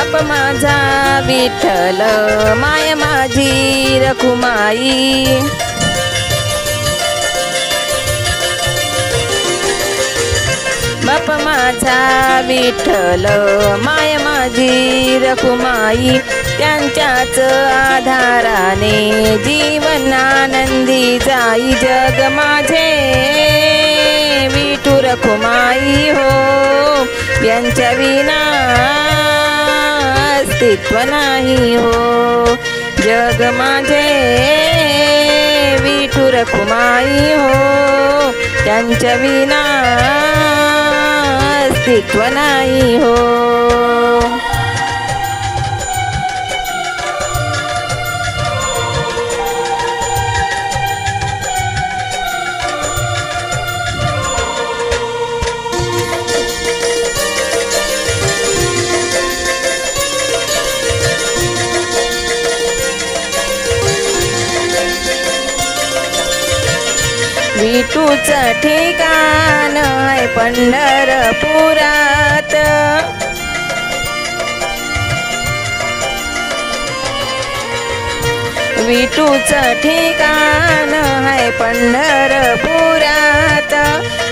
बाप माझा विठ्ठल माय माझी रखुमाई। बाप माझा विठ्ठल माय माझी रखुमाई। त्यांच्याच आधाराने जीवन आनंदी जाई। जग माझे विठू रखुमाई हो, यांच्या विना अस्तित्व नाही हो। जग माझे विठू रखुमाई हो, त्यांच्या विना अस्तित्व नाही हो। विठूचं ठिकाण आहे पंढरपुरात। विठूचं ठिकाण आहे पंढरपुरात।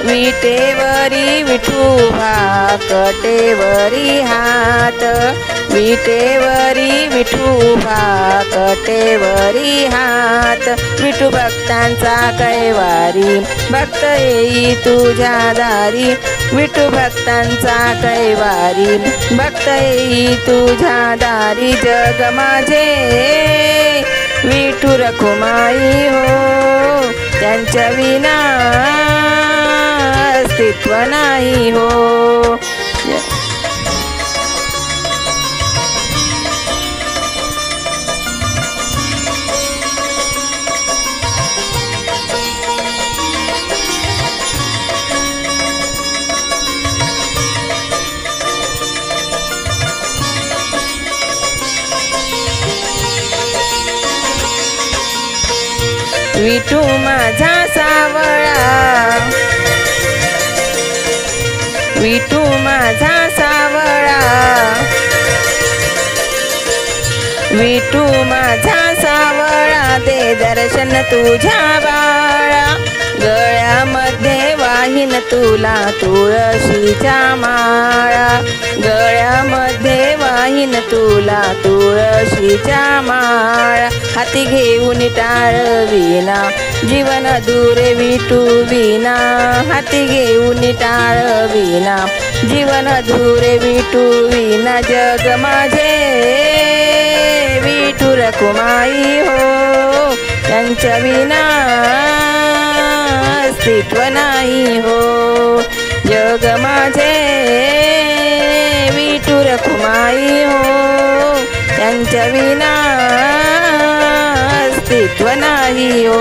विटेवरी विठोबा कटेवरी हात। विटेवरी विठोबा कटेवरी हात। विठू भक्तांचा कैवारी भक्त येई तुझ्या दारी। विठू भक्तांचा कैवारी भक्त येई तुझ्या दारी। जग माझे विठू रखुमाई हो, त्यांच्या विना अस्तित्व नाही हो। विठू माझा सावळा, विठू माझा सावळा। विठू माझा सावळा दे दर्शन तुझ्या बाळा। गळ्यामध्ये वाहीन तुला तुळशीच्या माळा। गळ्यामध्ये वाहीन तुला तुळशीच्या माळा। हाती घेऊन टाळविना जीवन दूरे विठू विना। हाती घेऊन टाळविना जीवन दूरे विठू विना। जग माझे विठू रखुमाई हो, त्यांच्या विना अस्तित्व नाही हो। जग माझे विठू रखुमाई हो, त्यांच्या विना अस्तित्व नाही हो।